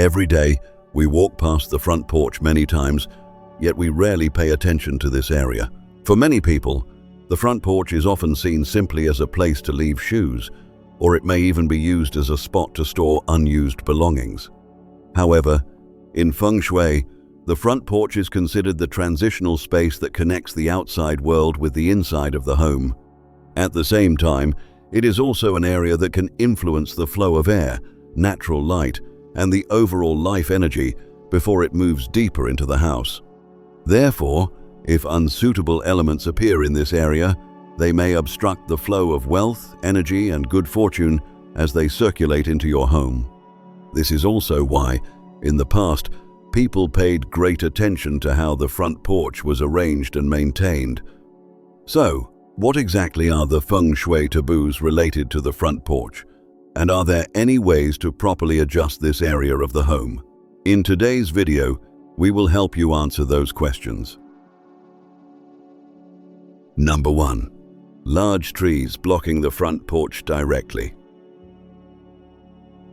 Every day, we walk past the front porch many times, yet we rarely pay attention to this area. For many people, the front porch is often seen simply as a place to leave shoes, or it may even be used as a spot to store unused belongings. However, in Feng Shui, the front porch is considered the transitional space that connects the outside world with the inside of the home. At the same time, it is also an area that can influence the flow of air, natural light, and the overall life energy before it moves deeper into the house. Therefore, if unsuitable elements appear in this area, they may obstruct the flow of wealth, energy, and good fortune as they circulate into your home. This is also why, in the past, people paid great attention to how the front porch was arranged and maintained. So, what exactly are the Feng Shui taboos related to the front porch? And are there any ways to properly adjust this area of the home? In today's video, we will help you answer those questions. Number 1. Large trees blocking the front porch directly.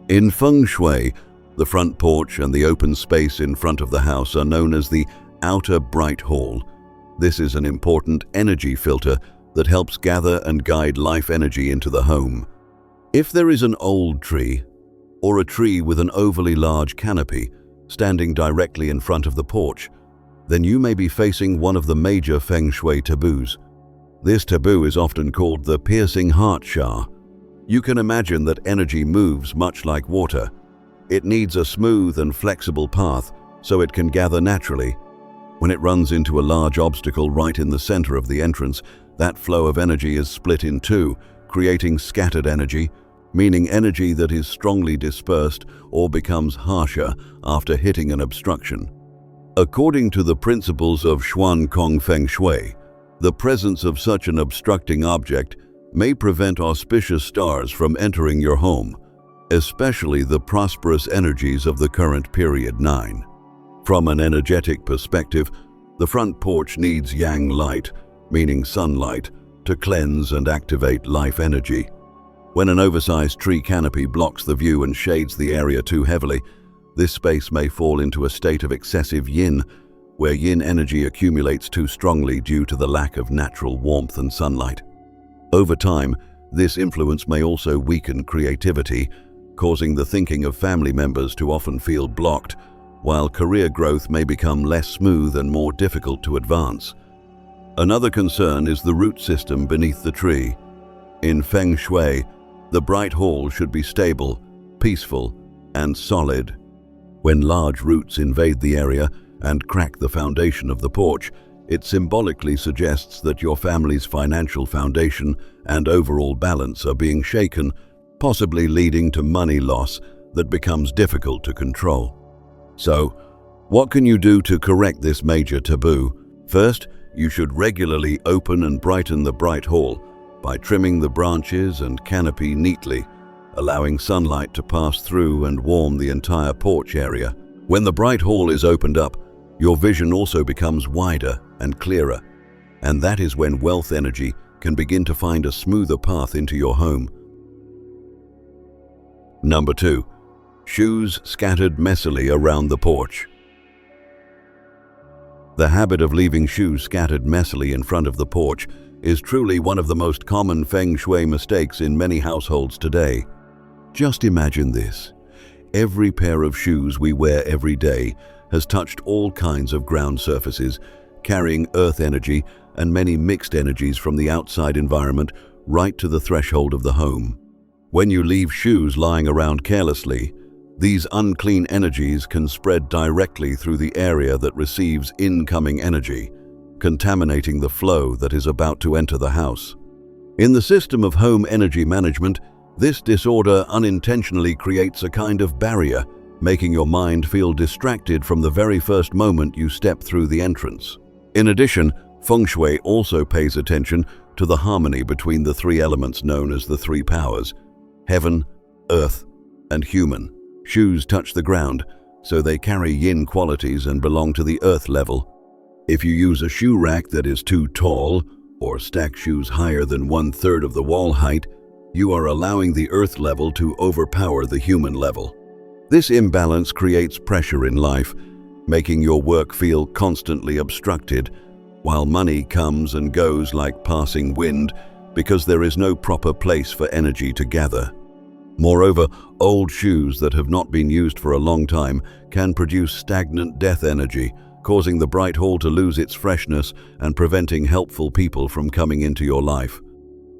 In Feng Shui, the front porch and the open space in front of the house are known as the outer bright hall. This is an important energy filter that helps gather and guide life energy into the home. If there is an old tree, or a tree with an overly large canopy standing directly in front of the porch, then you may be facing one of the major Feng Shui taboos. This taboo is often called the piercing heart sha. You can imagine that energy moves much like water. It needs a smooth and flexible path so it can gather naturally. When it runs into a large obstacle right in the center of the entrance, that flow of energy is split in two, creating scattered energy, meaning energy that is strongly dispersed or becomes harsher after hitting an obstruction. According to the principles of Xuan Kong Feng Shui, the presence of such an obstructing object may prevent auspicious stars from entering your home, especially the prosperous energies of the current period 9. From an energetic perspective, the front porch needs yang light, meaning sunlight, to cleanse and activate life energy. When an oversized tree canopy blocks the view and shades the area too heavily, this space may fall into a state of excessive yin, where yin energy accumulates too strongly due to the lack of natural warmth and sunlight. Over time, this influence may also weaken creativity, causing the thinking of family members to often feel blocked, while career growth may become less smooth and more difficult to advance. Another concern is the root system beneath the tree. In Feng Shui, the bright hall should be stable, peaceful, and solid. When large roots invade the area and crack the foundation of the porch, it symbolically suggests that your family's financial foundation and overall balance are being shaken, possibly leading to money loss that becomes difficult to control. So, what can you do to correct this major taboo? First, you should regularly open and brighten the bright hall by trimming the branches and canopy neatly, allowing sunlight to pass through and warm the entire porch area. When the bright hall is opened up, your vision also becomes wider and clearer, and that is when wealth energy can begin to find a smoother path into your home. Number 2. Shoes scattered messily around the porch. The habit of leaving shoes scattered messily in front of the porch is truly one of the most common Feng Shui mistakes in many households today. Just imagine this. Every pair of shoes we wear every day has touched all kinds of ground surfaces, carrying earth energy and many mixed energies from the outside environment right to the threshold of the home. When you leave shoes lying around carelessly, these unclean energies can spread directly through the area that receives incoming energy, contaminating the flow that is about to enter the house. In the system of home energy management, this disorder unintentionally creates a kind of barrier, making your mind feel distracted from the very first moment you step through the entrance. In addition, Feng Shui also pays attention to the harmony between the three elements known as the three powers: heaven, earth, and human. Shoes touch the ground, so they carry yin qualities and belong to the earth level. If you use a shoe rack that is too tall, or stack shoes higher than 1/3 of the wall height, you are allowing the earth level to overpower the human level. This imbalance creates pressure in life, making your work feel constantly obstructed, while money comes and goes like passing wind because there is no proper place for energy to gather. Moreover, old shoes that have not been used for a long time can produce stagnant death energy, causing the bright hall to lose its freshness and preventing helpful people from coming into your life.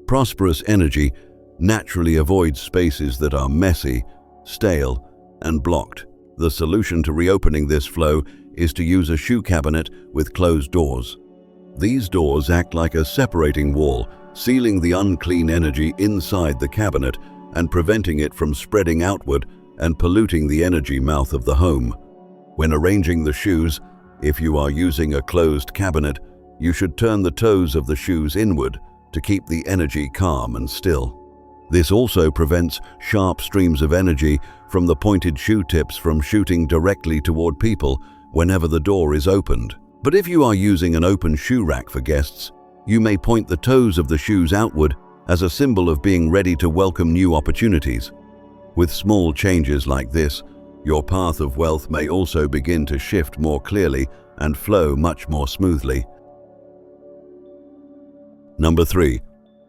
Prosperous energy naturally avoids spaces that are messy, stale, and blocked. The solution to reopening this flow is to use a shoe cabinet with closed doors. These doors act like a separating wall, sealing the unclean energy inside the cabinet and preventing it from spreading outward and polluting the energy mouth of the home. When arranging the shoes, if you are using a closed cabinet, you should turn the toes of the shoes inward to keep the energy calm and still. This also prevents sharp streams of energy from the pointed shoe tips from shooting directly toward people whenever the door is opened. But if you are using an open shoe rack for guests, you may point the toes of the shoes outward as a symbol of being ready to welcome new opportunities. With small changes like this, your path of wealth may also begin to shift more clearly and flow much more smoothly. Number 3.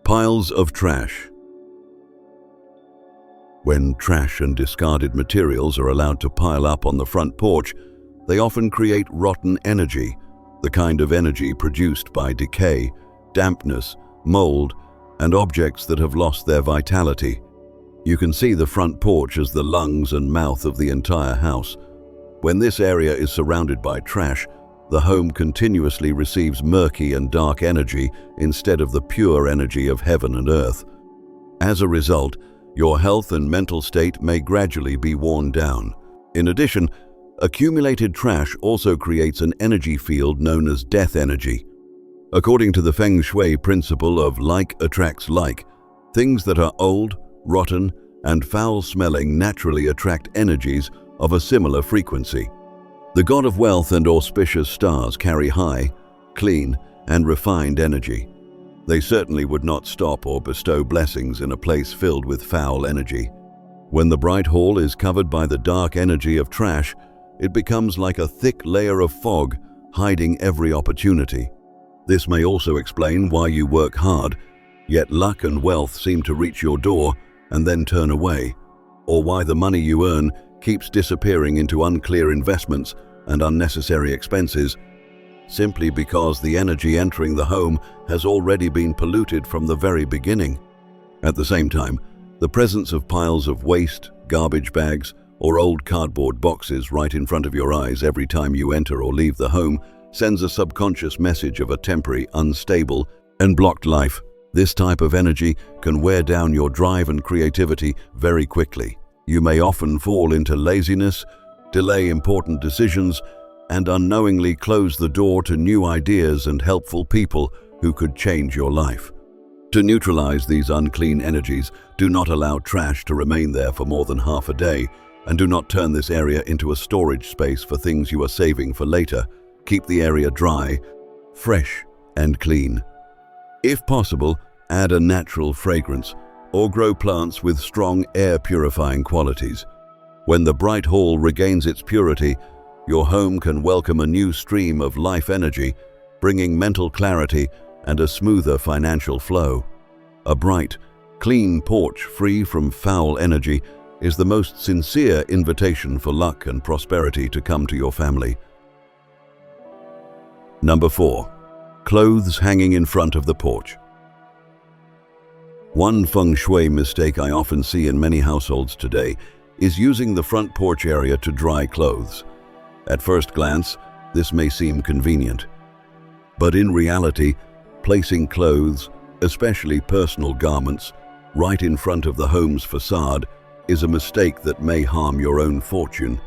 Piles of trash. When trash and discarded materials are allowed to pile up on the front porch, they often create rotten energy, the kind of energy produced by decay, dampness, mold, and objects that have lost their vitality. You can see the front porch as the lungs and mouth of the entire house. When this area is surrounded by trash, the home continuously receives murky and dark energy instead of the pure energy of heaven and earth. As a result, your health and mental state may gradually be worn down. In addition, accumulated trash also creates an energy field known as death energy. According to the Feng Shui principle of like attracts like, things that are old, rotten, and foul-smelling naturally attract energies of a similar frequency. The god of wealth and auspicious stars carry high, clean, and refined energy. They certainly would not stop or bestow blessings in a place filled with foul energy. When the bright hall is covered by the dark energy of trash, it becomes like a thick layer of fog, hiding every opportunity. This may also explain why you work hard, yet luck and wealth seem to reach your door and then turn away, or why the money you earn keeps disappearing into unclear investments and unnecessary expenses, simply because the energy entering the home has already been polluted from the very beginning. At the same time, the presence of piles of waste, garbage bags, or old cardboard boxes right in front of your eyes every time you enter or leave the home sends a subconscious message of a temporary, unstable, and blocked life. This type of energy can wear down your drive and creativity very quickly. You may often fall into laziness, delay important decisions, and unknowingly close the door to new ideas and helpful people who could change your life. To neutralize these unclean energies, do not allow trash to remain there for more than half a day, and do not turn this area into a storage space for things you are saving for later. Keep the area dry, fresh, and clean. If possible, add a natural fragrance or grow plants with strong air-purifying qualities. When the bright hall regains its purity, your home can welcome a new stream of life energy, bringing mental clarity and a smoother financial flow. A bright, clean porch free from foul energy is the most sincere invitation for luck and prosperity to come to your family. Number 4. Clothes hanging in front of the porch. One Feng Shui mistake I often see in many households today is using the front porch area to dry clothes. At first glance, this may seem convenient. But in reality, placing clothes, especially personal garments, right in front of the home's facade is a mistake that may harm your own fortune.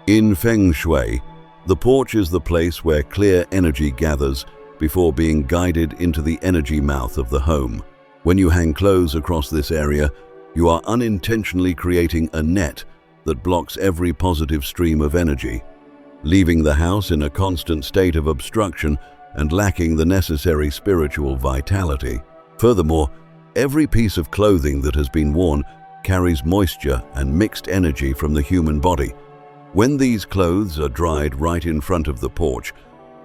In Feng Shui, the porch is the place where clear energy gathers before being guided into the energy mouth of the home. When you hang clothes across this area, you are unintentionally creating a net that blocks every positive stream of energy, leaving the house in a constant state of obstruction and lacking the necessary spiritual vitality. Furthermore, every piece of clothing that has been worn carries moisture and mixed energy from the human body. When these clothes are dried right in front of the porch,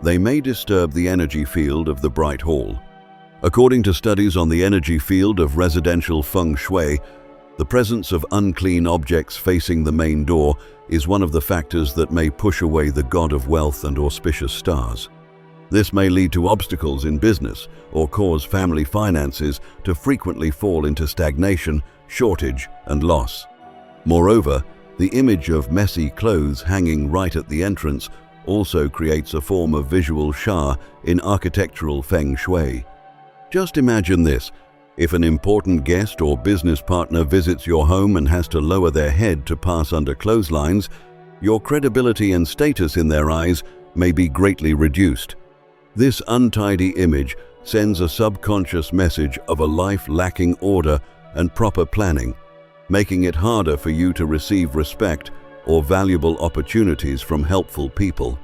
they may disturb the energy field of the bright hall. According to studies on the energy field of residential Feng Shui, the presence of unclean objects facing the main door is one of the factors that may push away the god of wealth and auspicious stars. This may lead to obstacles in business or cause family finances to frequently fall into stagnation, shortage, and loss. Moreover, the image of messy clothes hanging right at the entrance also creates a form of visual sha in architectural Feng Shui. Just imagine this: if an important guest or business partner visits your home and has to lower their head to pass under clotheslines, your credibility and status in their eyes may be greatly reduced. This untidy image sends a subconscious message of a life lacking order and proper planning, making it harder for you to receive respect or valuable opportunities from helpful people.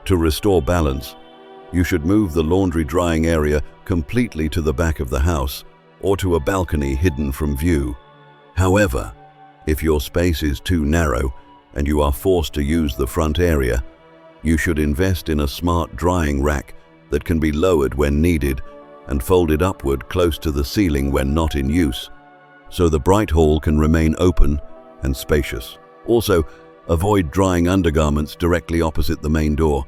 To restore balance, you should move the laundry drying area completely to the back of the house or to a balcony hidden from view. However, if your space is too narrow and you are forced to use the front area, you should invest in a smart drying rack that can be lowered when needed and folded upward close to the ceiling when not in use, so the bright hall can remain open and spacious. Also, avoid drying undergarments directly opposite the main door.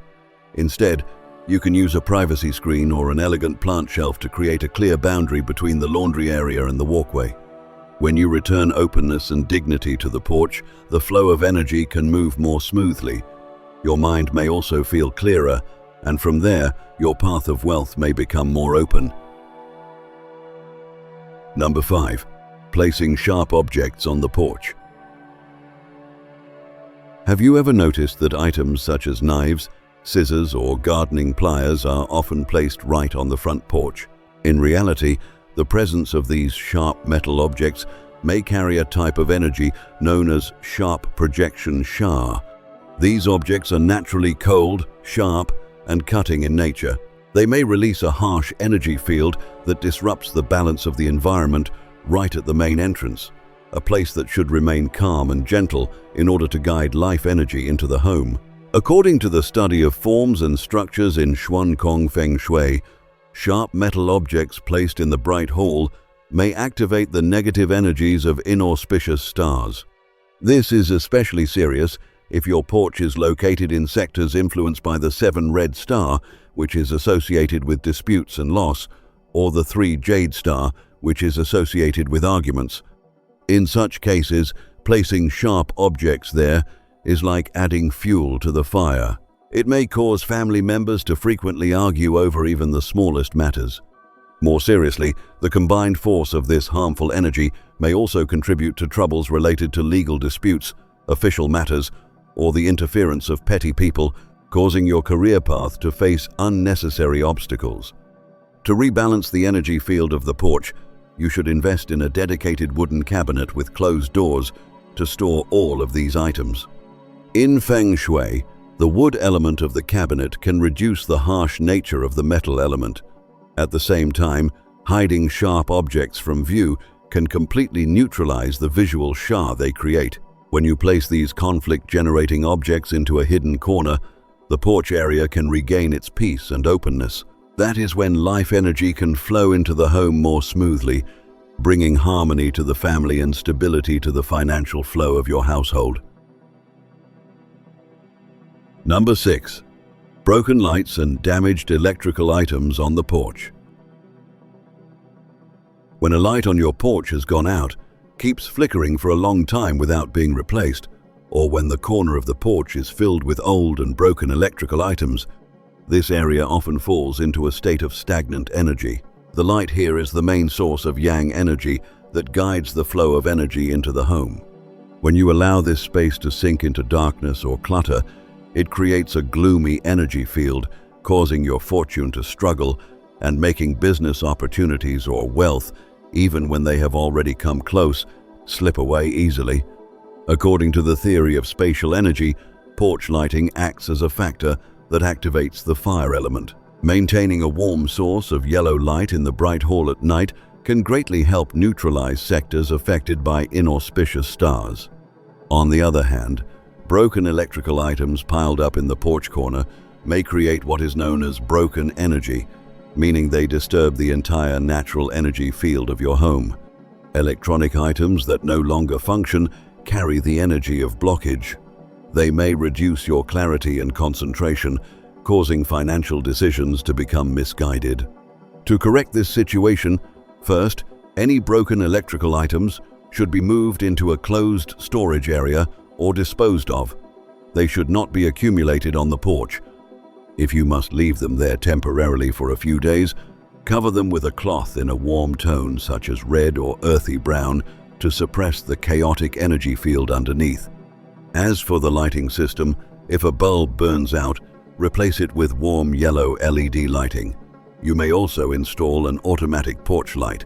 Instead, you can use a privacy screen or an elegant plant shelf to create a clear boundary between the laundry area and the walkway. When you return openness and dignity to the porch, the flow of energy can move more smoothly. Your mind may also feel clearer, and from there, your path of wealth may become more open. Number 5. Placing sharp objects on the porch. Have you ever noticed that items such as knives, scissors, or gardening pliers are often placed right on the front porch? In reality, the presence of these sharp metal objects may carry a type of energy known as sharp projection sha. These objects are naturally cold, sharp, and cutting in nature. They may release a harsh energy field that disrupts the balance of the environment right at the main entrance, a place that should remain calm and gentle in order to guide life energy into the home. According to the study of forms and structures in Kong Feng Shui, sharp metal objects placed in the bright hall may activate the negative energies of inauspicious stars. This is especially serious if your porch is located in sectors influenced by the 7 red star, which is associated with disputes and loss, or the 3 jade star, which is associated with arguments. In such cases, placing sharp objects there is like adding fuel to the fire. It may cause family members to frequently argue over even the smallest matters. More seriously, the combined force of this harmful energy may also contribute to troubles related to legal disputes, official matters, or the interference of petty people, causing your career path to face unnecessary obstacles. To rebalance the energy field of the porch, you should invest in a dedicated wooden cabinet with closed doors to store all of these items. In Feng Shui, the wood element of the cabinet can reduce the harsh nature of the metal element. At the same time, hiding sharp objects from view can completely neutralize the visual sha they create. When you place these conflict-generating objects into a hidden corner, the porch area can regain its peace and openness. That is when life energy can flow into the home more smoothly, bringing harmony to the family and stability to the financial flow of your household. Number 6. Broken lights and damaged electrical items on the porch. When a light on your porch has gone out, keeps flickering for a long time without being replaced, or when the corner of the porch is filled with old and broken electrical items, this area often falls into a state of stagnant energy. The light here is the main source of yang energy that guides the flow of energy into the home. When you allow this space to sink into darkness or clutter, it creates a gloomy energy field, causing your fortune to struggle and making business opportunities or wealth, even when they have already come close, slip away easily. According to the theory of spatial energy, porch lighting acts as a factor that activates the fire element. Maintaining a warm source of yellow light in the bright hall at night can greatly help neutralize sectors affected by inauspicious stars. On the other hand, broken electrical items piled up in the porch corner may create what is known as broken energy, meaning they disturb the entire natural energy field of your home. Electronic items that no longer function carry the energy of blockage. They may reduce your clarity and concentration, causing financial decisions to become misguided. To correct this situation, first, any broken electrical items should be moved into a closed storage area or disposed of. They should not be accumulated on the porch. If you must leave them there temporarily for a few days, cover them with a cloth in a warm tone such as red or earthy brown to suppress the chaotic energy field underneath. As for the lighting system, if a bulb burns out, replace it with warm yellow LED lighting. You may also install an automatic porch light.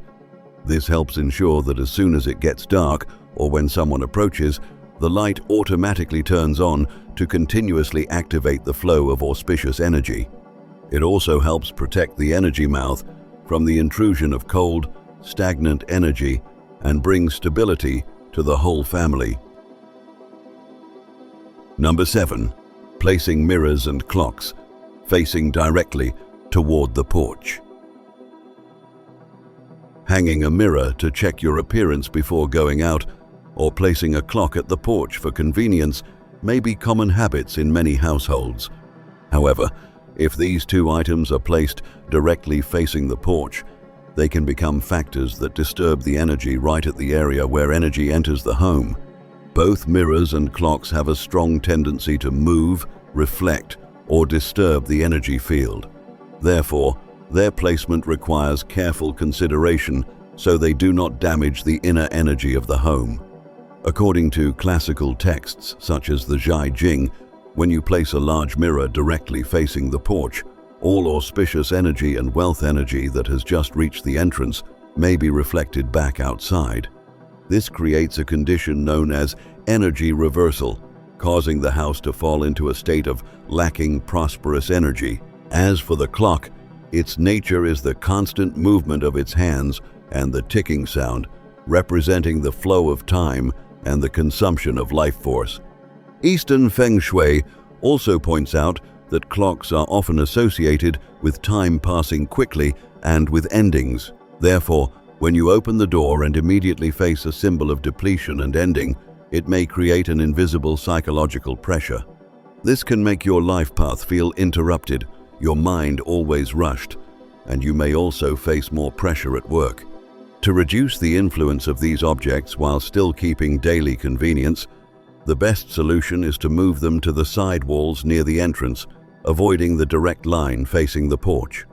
This helps ensure that as soon as it gets dark or when someone approaches, the light automatically turns on to continuously activate the flow of auspicious energy. It also helps protect the energy mouth from the intrusion of cold, stagnant energy and brings stability to the whole family. Number 7. Placing mirrors and clocks facing directly toward the porch. Hanging a mirror to check your appearance before going out or placing a clock at the porch for convenience may be common habits in many households. However, if these two items are placed directly facing the porch, they can become factors that disturb the energy right at the area where energy enters the home. Both mirrors and clocks have a strong tendency to move, reflect, or disturb the energy field. Therefore, their placement requires careful consideration so they do not damage the inner energy of the home. According to classical texts such as the Zhai Jing, when you place a large mirror directly facing the porch, all auspicious energy and wealth energy that has just reached the entrance may be reflected back outside. This creates a condition known as energy reversal, causing the house to fall into a state of lacking prosperous energy. As for the clock, its nature is the constant movement of its hands and the ticking sound, representing the flow of time and the consumption of life force. Eastern Feng Shui also points out that clocks are often associated with time passing quickly and with endings. Therefore, when you open the door and immediately face a symbol of depletion and ending, it may create an invisible psychological pressure. This can make your life path feel interrupted, your mind always rushed, and you may also face more pressure at work. To reduce the influence of these objects while still keeping daily convenience, the best solution is to move them to the side walls near the entrance, avoiding the direct line facing the porch.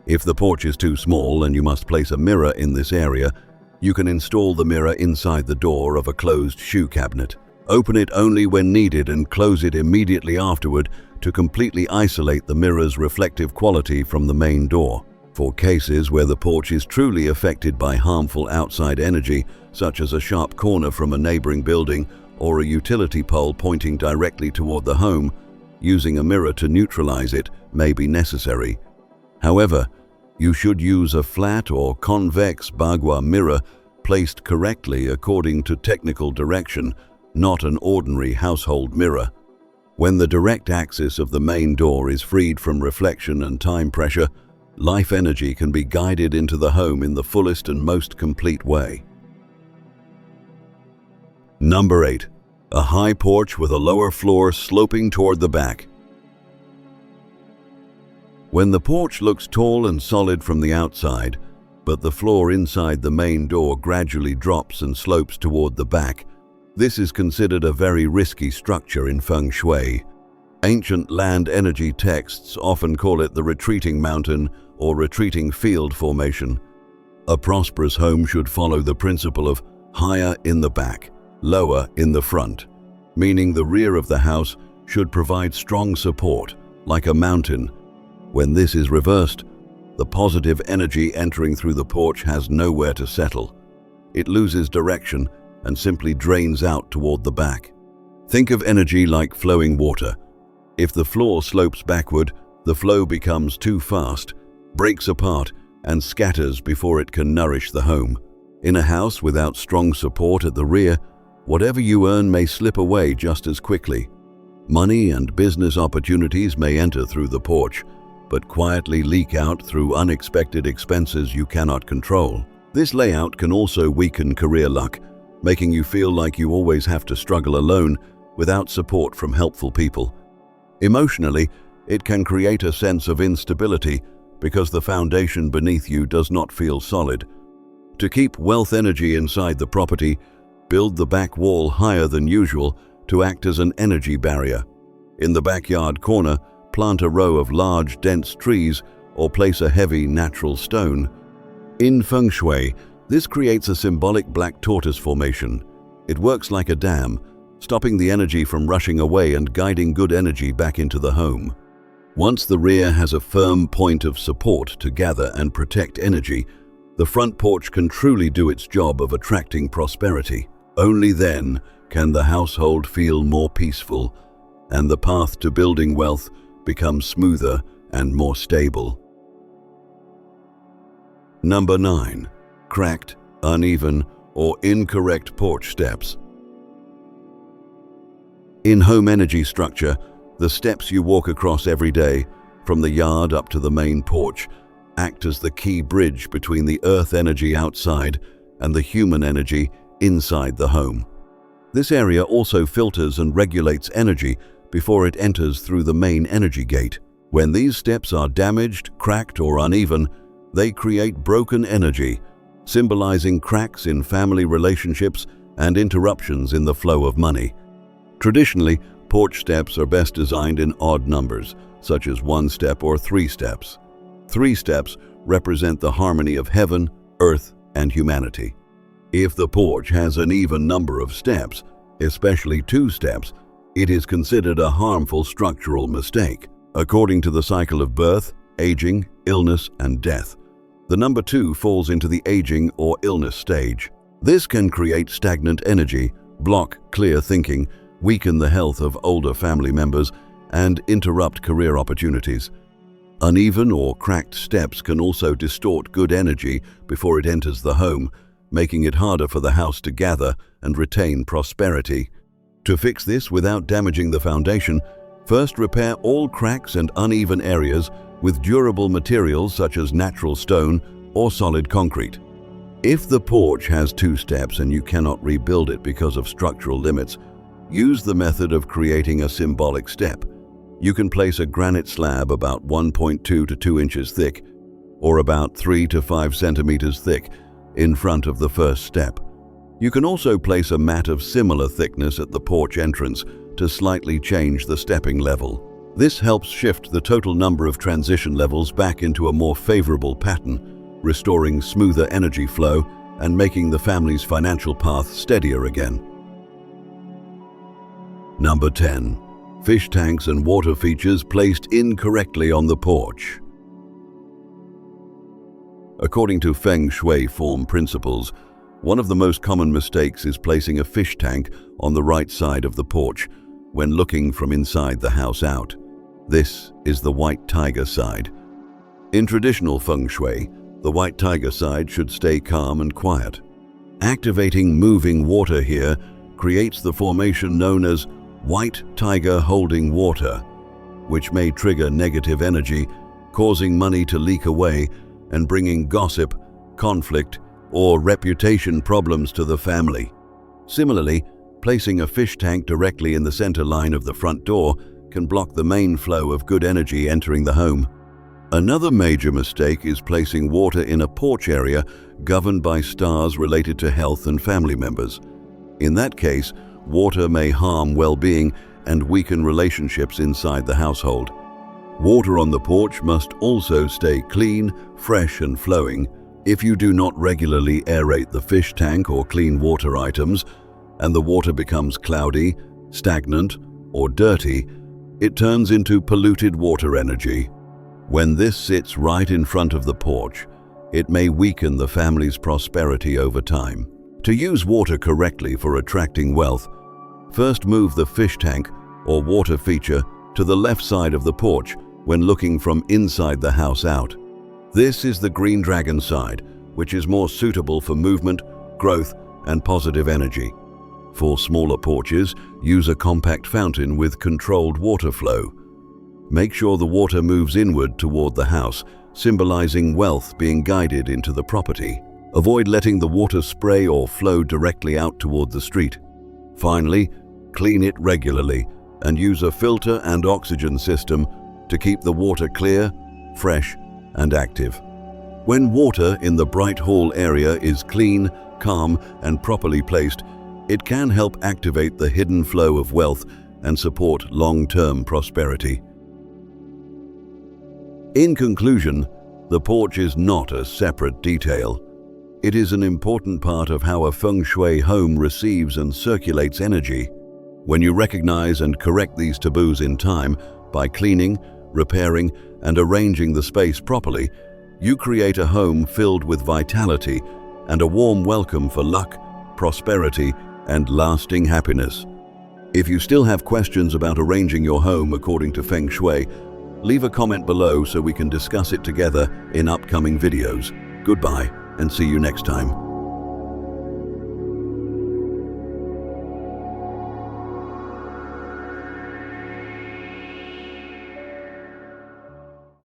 If the porch is too small and you must place a mirror in this area, you can install the mirror inside the door of a closed shoe cabinet. Open it only when needed and close it immediately afterward to completely isolate the mirror's reflective quality from the main door. For cases where the porch is truly affected by harmful outside energy, such as a sharp corner from a neighboring building or a utility pole pointing directly toward the home, using a mirror to neutralize it may be necessary. However, you should use a flat or convex bagua mirror placed correctly according to technical direction, not an ordinary household mirror. When the direct axis of the main door is freed from reflection and time pressure, life energy can be guided into the home in the fullest and most complete way. Number 8. A high porch with a lower floor sloping toward the back. When the porch looks tall and solid from the outside, but the floor inside the main door gradually drops and slopes toward the back, this is considered a very risky structure in Feng Shui. Ancient land energy texts often call it the retreating mountain or retreating field formation. A prosperous home should follow the principle of higher in the back, lower in the front, meaning the rear of the house should provide strong support, like a mountain. When this is reversed, the positive energy entering through the porch has nowhere to settle. It loses direction and simply drains out toward the back. Think of energy like flowing water. If the floor slopes backward, the flow becomes too fast, breaks apart, and scatters before it can nourish the home. In a house without strong support at the rear, whatever you earn may slip away just as quickly. Money and business opportunities may enter through the porch, but quietly leak out through unexpected expenses you cannot control. This layout can also weaken career luck, making you feel like you always have to struggle alone without support from helpful people. Emotionally, it can create a sense of instability because the foundation beneath you does not feel solid. To keep wealth energy inside the property, build the back wall higher than usual to act as an energy barrier. In the backyard corner, plant a row of large, dense trees or place a heavy, natural stone. In Feng Shui, this creates a symbolic black tortoise formation. It works like a dam, stopping the energy from rushing away and guiding good energy back into the home. Once the rear has a firm point of support to gather and protect energy, the front porch can truly do its job of attracting prosperity. Only then can the household feel more peaceful, and the path to building wealth becomes smoother and more stable. Number 9. Cracked, uneven, or incorrect porch steps. In home energy structure, the steps you walk across every day, from the yard up to the main porch, act as the key bridge between the earth energy outside and the human energy inside the home. This area also filters and regulates energy before it enters through the main energy gate. When these steps are damaged, cracked, or uneven, they create broken energy, symbolizing cracks in family relationships and interruptions in the flow of money. Traditionally, porch steps are best designed in odd numbers, such as 1 step or 3 steps. 3 steps represent the harmony of heaven, earth, and humanity. If the porch has an even number of steps, especially 2 steps, it is considered a harmful structural mistake. According to the cycle of birth, aging, illness, and death, the number 2 falls into the aging or illness stage. This can create stagnant energy, block clear thinking, weaken the health of older family members, and interrupt career opportunities. Uneven or cracked steps can also distort good energy before it enters the home, making it harder for the house to gather and retain prosperity. To fix this without damaging the foundation, first repair all cracks and uneven areas with durable materials such as natural stone or solid concrete. If the porch has 2 steps and you cannot rebuild it because of structural limits, use the method of creating a symbolic step. You can place a granite slab about 1.2 to 2 inches thick, or about 3 to 5 centimeters thick, in front of the first step. You can also place a mat of similar thickness at the porch entrance to slightly change the stepping level. This helps shift the total number of transition levels back into a more favorable pattern, restoring smoother energy flow and making the family's financial path steadier again. Number 10. Fish tanks and water features placed incorrectly on the porch. According to Feng Shui form principles, one of the most common mistakes is placing a fish tank on the right side of the porch when looking from inside the house out. This is the white tiger side. In traditional Feng Shui, the white tiger side should stay calm and quiet. Activating moving water here creates the formation known as white tiger holding water, which may trigger negative energy, causing money to leak away and bringing gossip, conflict, or reputation problems to the family. Similarly, placing a fish tank directly in the center line of the front door can block the main flow of good energy entering the home. Another major mistake is placing water in a porch area governed by stars related to health and family members. In that case, water may harm well-being and weaken relationships inside the household. Water on the porch must also stay clean, fresh, and flowing. If you do not regularly aerate the fish tank or clean water items, and the water becomes cloudy, stagnant, or dirty, it turns into polluted water energy. When this sits right in front of the porch, it may weaken the family's prosperity over time. To use water correctly for attracting wealth, first move the fish tank or water feature to the left side of the porch when looking from inside the house out. This is the green dragon side, which is more suitable for movement, growth, and positive energy. For smaller porches, use a compact fountain with controlled water flow. Make sure the water moves inward toward the house, symbolizing wealth being guided into the property. Avoid letting the water spray or flow directly out toward the street. Finally, clean it regularly and use a filter and oxygen system to keep the water clear, fresh, and active. When water in the bright hall area is clean, calm, and properly placed, it can help activate the hidden flow of wealth and support long-term prosperity. In conclusion, the porch is not a separate detail. It is an important part of how a Feng Shui home receives and circulates energy. When you recognize and correct these taboos in time by cleaning, repairing, and arranging the space properly, you create a home filled with vitality and a warm welcome for luck, prosperity, and lasting happiness. If you still have questions about arranging your home according to Feng Shui, leave a comment below so we can discuss it together in upcoming videos. Goodbye, and see you next time.